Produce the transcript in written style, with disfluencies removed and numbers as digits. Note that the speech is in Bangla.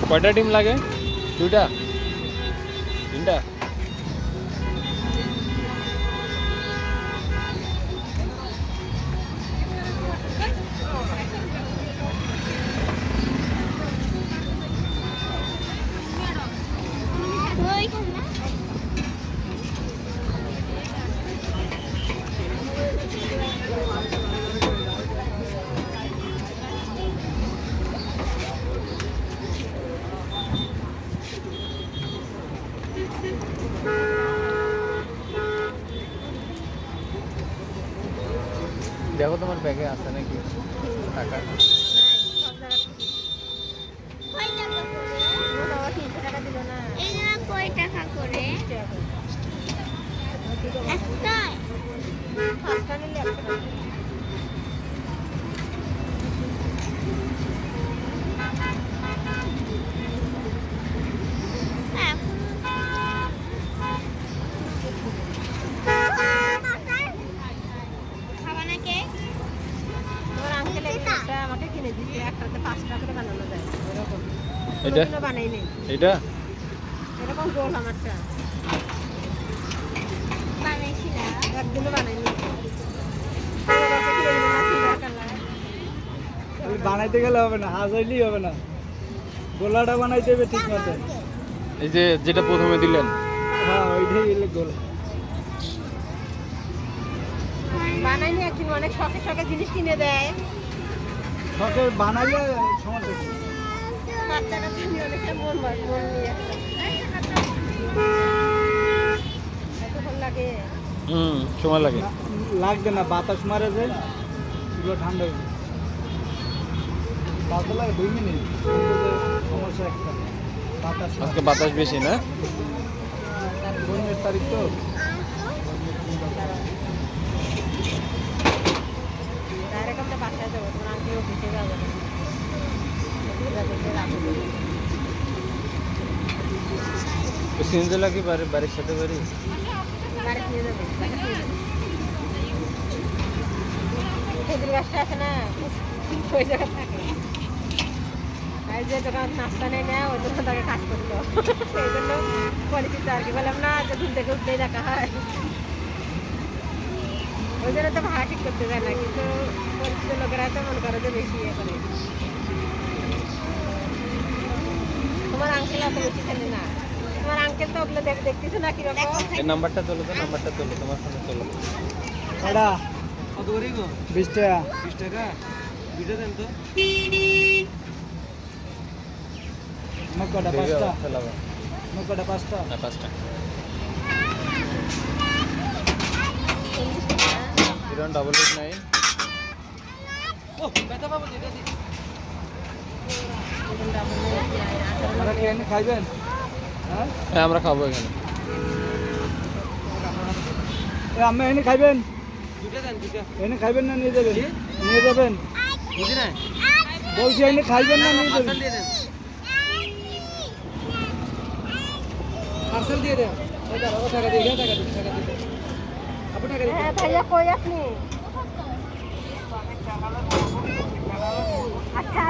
কয়টা ডিম লাগে? দুইটা, তিনটা? দেখো তোমার ব্যাগে আছে নাকি টাকা? কয় টাকা করে? একটাই? পাঁচটা নিলে একটা। আমাকে কিনে দিচ্ছে একটাতে 5 টাকা করে বানানো যায় এরকম। এটা বানাই নেই। এটা এরকম গোল আমারটা বানাইছি না, একদিনও বানাই নি। বানাইতে গেলে হবে না, হাজাইলেই হবে না, গোলাটা বানাইতে হবে ঠিক মতো। এই যে যেটা প্রথমে দিলেন, হ্যাঁ ওইটাই এলে গোল। বানাইনি একদিন, অনেক শখে শখে জিনিস কিনে দেয়। শখে বানাইলে সমস্যা কি? বাচ্চারা কিনে অনেকটা মন নিয়ে এতক্ষণ লাগে। সময় লাগে। লাগবে না, বাতাস মারে যে এগুলো ঠান্ডা হয়ে যায়। বাতাস লাগে 2 মিনিট, সমস্যা একটা বাতাস। আজকে বাতাস বেশি না? 15 তারিখ তো। ডাইরেক্ট আমরা বাসায় যাবো, তোমার আঙ্কেল অফিসে যাবো। সিনজেলা কি বাড়ির সাথে বাড়ি? বাড়িতে নিয়ে যাবে। খেজুর গাছটা আছে না, ওই জায়গা থাকে। আর যে দোকান নাস্তা নেই না, ওই দোকান তাকে কাজ করতো, সেই জন্য পরিচিত আর কি। বললাম না যে ঘুম থেকে উঠলেই দেখা হয়, ওই জন্য তো ভাড়া ঠিক করতে যায় না। কিন্তু পরিচিত লোকেরা তো মনে করো যে বেশি ইয়ে করে। তোমার আঙ্কেল অত বেশি ছেলে না, তোমার আঙ্কেল তো ওগুলো দেখতেছো না কিরকম। এই নাম্বারটা তোলো তো, নাম্বারটা তোলো, তোমার ফোনে তোলো। এটা কত করে গো? 20 টাকা। 20 টাকা দুইটা দেন তো। নৌকাটা 5টা, ফেলাবো নৌকাটা 5টা। না 5টা। 01889। ও ব্যথা পাবো যেটা দি। আপনারা কি এনে খাইবেন? হ্যাঁ হ্যাঁ আমরা খাবো এখানে। আমি এনে খাইবেন? দুইটা দেন দুইটা। এনে খাইবেন না নিয়ে যাবেন? নিয়ে যাবেন বুঝি না? বলছি, এনে খাইবেন না নিয়ে যাবেন? পার্সেল দিয়ে দেন। পার্সেল দিয়ে দেন। ওই দাঁড়াও, ও টাকা দিয়ে টাকা দিন, টাকা দিন। আপু টাকা দিন। হ্যাঁ ভাইয়া, কই আপনি? আচ্ছা।